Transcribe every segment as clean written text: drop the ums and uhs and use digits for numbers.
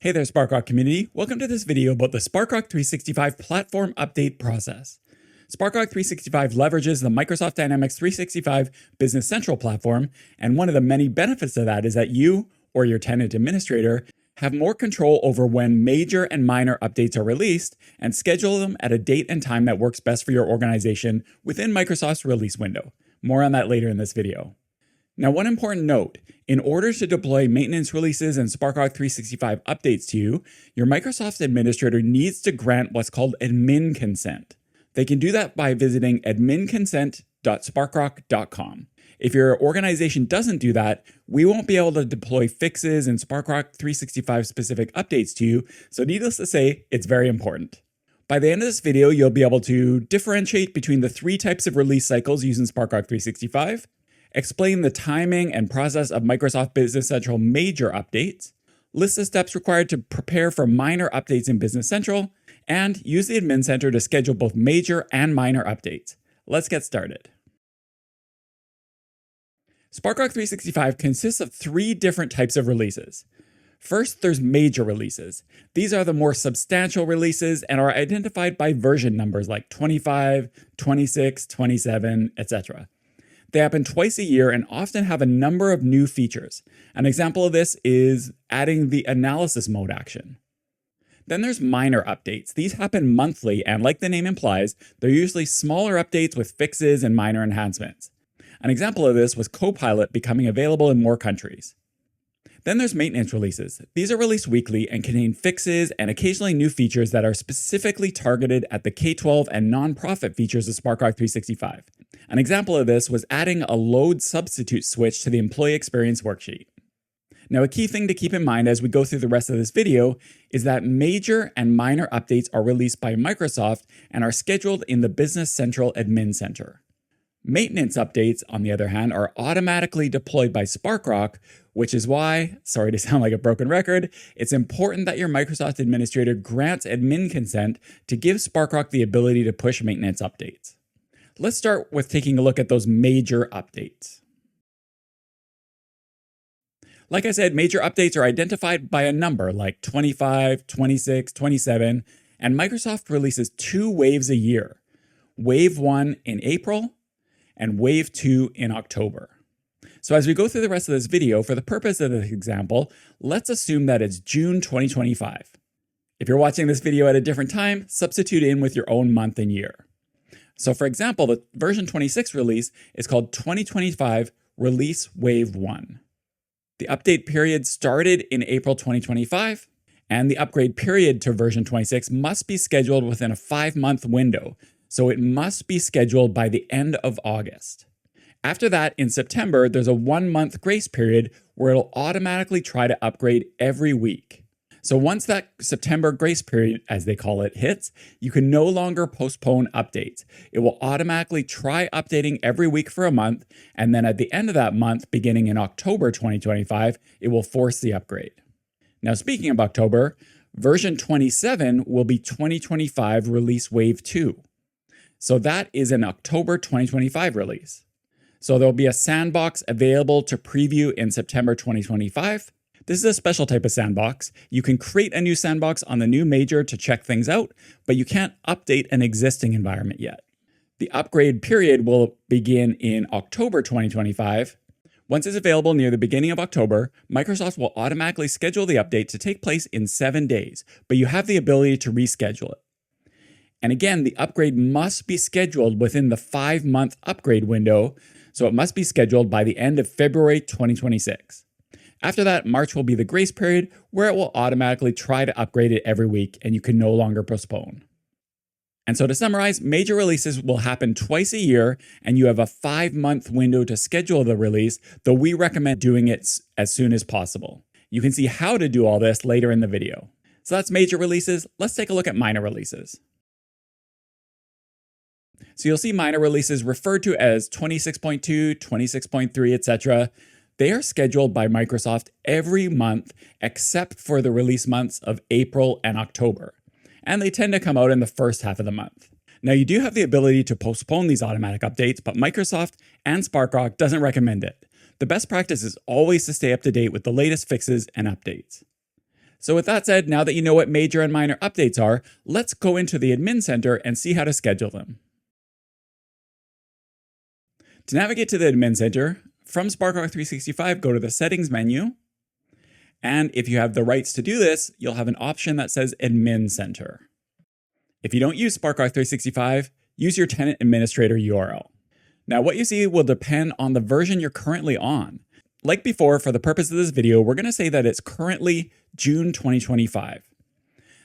Hey there, Sparkrock community. Welcome to this video about the Sparkrock 365 platform update process. Sparkrock 365 leverages the Microsoft Dynamics 365 Business Central platform, and one of the many benefits of that is that you, or your tenant administrator, have more control over when major and minor updates are released and schedule them at a date and time that works best for your organization within Microsoft's release window. More on that later in this video. Now, one important note, in order to deploy maintenance releases and Sparkrock 365 updates to you, your Microsoft administrator needs to grant what's called admin consent. They can do that by visiting adminconsent.sparkrock.com. If your organization doesn't do that, we won't be able to deploy fixes and Sparkrock 365 specific updates to you, so needless to say, it's very important. By the end of this video, you'll be able to differentiate between the three types of release cycles using Sparkrock 365, explain the timing and process of Microsoft Business Central major updates, list the steps required to prepare for minor updates in Business Central, and use the Admin Center to schedule both major and minor updates. Let's get started. Sparkrock 365 consists of three different types of releases. First, there's major releases. These are the more substantial releases and are identified by version numbers like 25, 26, 27, etc. They happen twice a year and often have a number of new features. An example of this is adding the analysis mode action. Then there's minor updates. These happen monthly, and like the name implies, they're usually smaller updates with fixes and minor enhancements. An example of this was Copilot becoming available in more countries. Then there's maintenance releases. These are released weekly and contain fixes and occasionally new features that are specifically targeted at the K-12 and nonprofit features of Sparkrock 365. An example of this was adding a load substitute switch to the employee experience worksheet. Now, a key thing to keep in mind as we go through the rest of this video is that major and minor updates are released by Microsoft and are scheduled in the Business Central Admin Center. Maintenance updates, on the other hand, are automatically deployed by Sparkrock, which is why, sorry to sound like a broken record, it's important that your Microsoft administrator grants admin consent to give Sparkrock the ability to push maintenance updates. Let's start with taking a look at those major updates. Like I said, major updates are identified by a number like 25, 26, 27, and Microsoft releases two waves a year. Wave 1 in April, and Wave 2 in October. So as we go through the rest of this video, for the purpose of this example, let's assume that it's June 2025. If you're watching this video at a different time, substitute in with your own month and year. So for example, the version 26 release is called 2025 Release Wave 1. The update period started in April 2025, and the upgrade period to version 26 must be scheduled within a 5-month window, so it must be scheduled by the end of August. After that, in September, there's a 1-month grace period where it'll automatically try to upgrade every week. So once that September grace period, as they call it, hits, you can no longer postpone updates. It will automatically try updating every week for a month, and then at the end of that month, beginning in October 2025, it will force the upgrade. Now, speaking of October, version 27 will be 2025 Release Wave 2. So that is an October 2025 release. So there'll be a sandbox available to preview in September 2025. This is a special type of sandbox. You can create a new sandbox on the new major to check things out, but you can't update an existing environment yet. The upgrade period will begin in October 2025. Once it's available near the beginning of October, Microsoft will automatically schedule the update to take place in 7 days, but you have the ability to reschedule it. And again, the upgrade must be scheduled within the 5-month upgrade window, so it must be scheduled by the end of February 2026. After that, March will be the grace period where it will automatically try to upgrade it every week and you can no longer postpone. And so to summarize, major releases will happen twice a year and you have a 5-month window to schedule the release, though we recommend doing it as soon as possible. You can see how to do all this later in the video. So that's major releases. Let's take a look at minor releases. So you'll see minor releases referred to as 26.2, 26.3, etc. They are scheduled by Microsoft every month except for the release months of April and October. And they tend to come out in the first half of the month. Now you do have the ability to postpone these automatic updates, but Microsoft and Sparkrock doesn't recommend it. The best practice is always to stay up to date with the latest fixes and updates. So with that said, now that you know what major and minor updates are, let's go into the Admin Center and see how to schedule them. To navigate to the Admin Center, from Sparkrock 365, go to the Settings menu. And if you have the rights to do this, you'll have an option that says Admin Center. If you don't use Sparkrock 365, use your tenant administrator URL. Now, what you see will depend on the version you're currently on. Like before, for the purpose of this video, we're going to say that it's currently June 2025.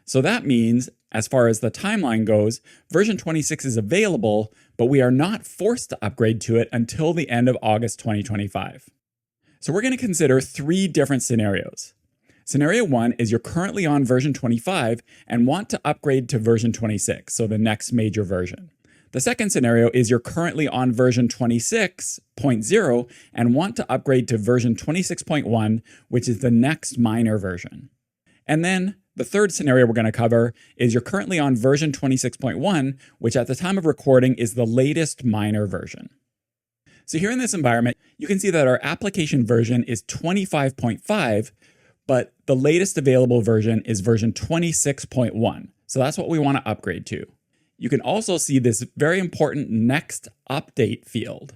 So that means, as far as the timeline goes, version 26 is available, but we are not forced to upgrade to it until the end of August 2025. So we're going to consider 3 different scenarios. Scenario 1 is you're currently on version 25 and want to upgrade to version 26, so the next major version. The second scenario is you're currently on version 26.0 and want to upgrade to version 26.1, which is the next minor version. And then the third scenario we're going to cover is you're currently on version 26.1, which at the time of recording is the latest minor version. So here in this environment, you can see that our application version is 25.5, but the latest available version is version 26.1. So that's what we want to upgrade to. You can also see this very important next update field.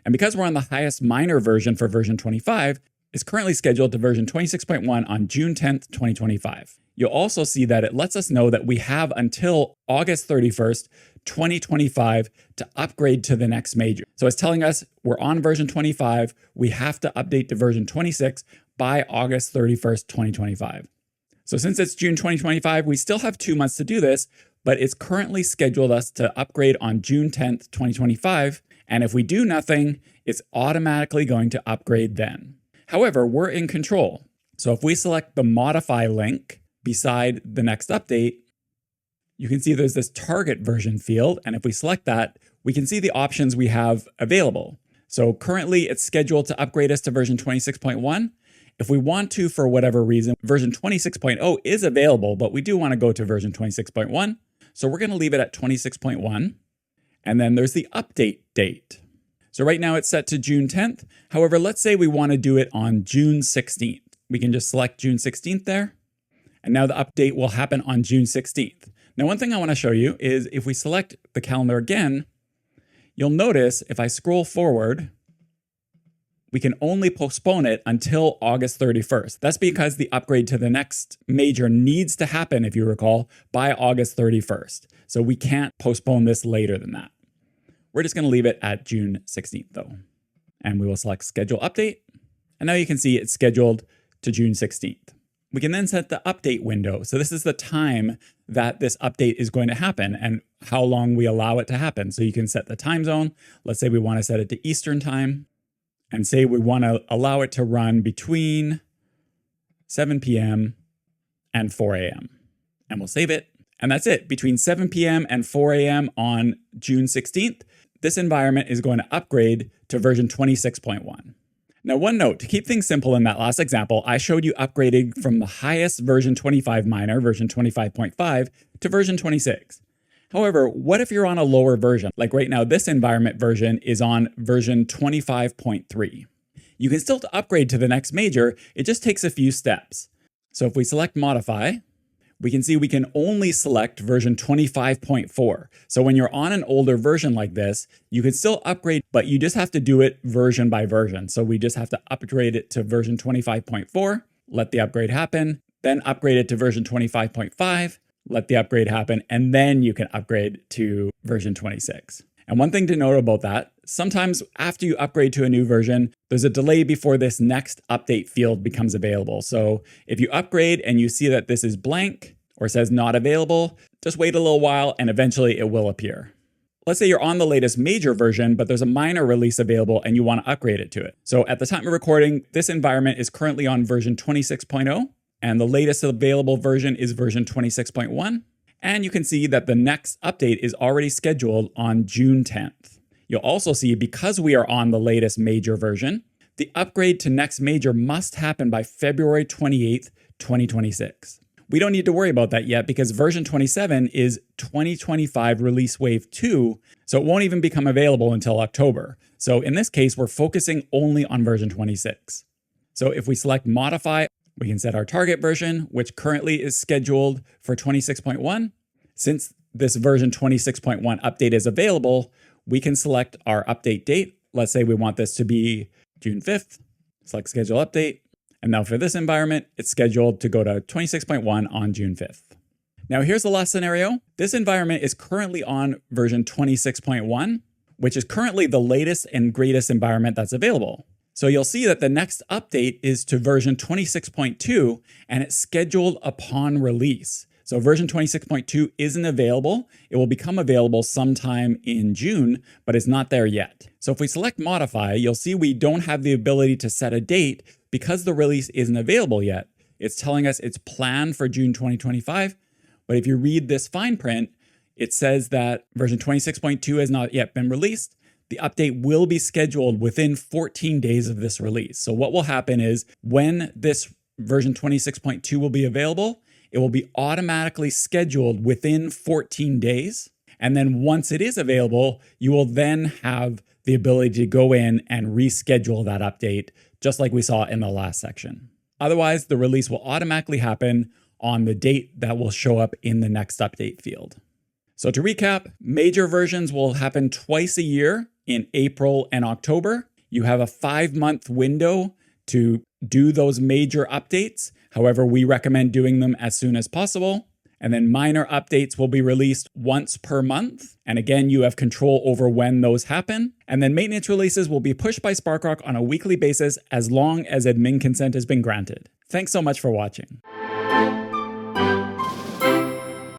And because we're on the highest minor version for version 25, it's currently scheduled to version 26.1 on June 10th, 2025. You'll also see that it lets us know that we have until August 31st, 2025 to upgrade to the next major. So it's telling us we're on version 25, we have to update to version 26 by August 31st, 2025. So since it's June 2025, we still have 2 months to do this, but it's currently scheduled us to upgrade on June 10th, 2025. And if we do nothing, it's automatically going to upgrade then. However, we're in control. So if we select the modify link beside the next update, you can see there's this target version field. And if we select that, we can see the options we have available. So currently it's scheduled to upgrade us to version 26.1. If we want to, for whatever reason, version 26.0 is available, but we do want to go to version 26.1. So we're going to leave it at 26.1. And then there's the update date. So right now it's set to June 10th. However, let's say we want to do it on June 16th. We can just select June 16th there. And now the update will happen on June 16th. Now, one thing I want to show you is if we select the calendar again, you'll notice if I scroll forward, we can only postpone it until August 31st. That's because the upgrade to the next major needs to happen, if you recall, by August 31st. So we can't postpone this later than that. We're just going to leave it at June 16th though. And we will select schedule update. And now you can see it's scheduled to June 16th. We can then set the update window. So this is the time that this update is going to happen and how long we allow it to happen. So you can set the time zone. Let's say we want to set it to Eastern time and say we want to allow it to run between 7 p.m. and 4 a.m. And we'll save it. And that's it. Between 7 p.m. and 4 a.m. on June 16th, this environment is going to upgrade to version 26.1. Now, one note, to keep things simple in that last example, I showed you upgrading from the highest version 25 minor, version 25.5, to version 26. However, what if you're on a lower version? Like right now, this environment version is on version 25.3. You can still upgrade to the next major, it just takes a few steps. So if we select modify, we can see we can only select version 25.4. So when you're on an older version like this, you can still upgrade, but you just have to do it version by version. So we just have to upgrade it to version 25.4, let the upgrade happen, then upgrade it to version 25.5, let the upgrade happen, and then you can upgrade to version 26. And one thing to note about that, sometimes after you upgrade to a new version, there's a delay before this next update field becomes available. So if you upgrade and you see that this is blank or says not available, just wait a little while and eventually it will appear. Let's say you're on the latest major version, but there's a minor release available and you want to upgrade it to it. So at the time of recording, this environment is currently on version 26.0 and the latest available version is version 26.1. And you can see that the next update is already scheduled on June 10th. You'll also see, because we are on the latest major version, the upgrade to next major must happen by February 28th, 2026. We don't need to worry about that yet because version 27 is 2025 release wave 2, so it won't even become available until October. So in this case, we're focusing only on version 26. So if we select modify, We can set our target version, which currently is scheduled for 26.1. Since this version 26.1 update is available, we can select our update date. Let's say we want this to be June 5th. Select schedule update. And now for this environment, it's scheduled to go to 26.1 on June 5th. Now here's the last scenario. This environment is currently on version 26.1, which is currently the latest and greatest environment that's available. So you'll see that the next update is to version 26.2, and it's scheduled upon release. So version 26.2 isn't available. It will become available sometime in June, but it's not there yet. So if we select modify, you'll see we don't have the ability to set a date because the release isn't available yet. It's telling us it's planned for June 2025. But if you read this fine print, it says that version 26.2 has not yet been released. The update will be scheduled within 14 days of this release. So what will happen is when this version 26.2 will be available, it will be automatically scheduled within 14 days. And then once it is available, you will then have the ability to go in and reschedule that update, just like we saw in the last section. Otherwise, the release will automatically happen on the date that will show up in the next update field. So to recap, major versions will happen twice a year in April and October. You have a 5-month window to do those major updates. However, we recommend doing them as soon as possible. And then minor updates will be released once per month. And again, you have control over when those happen. And then maintenance releases will be pushed by Sparkrock on a weekly basis as long as admin consent has been granted. Thanks so much for watching.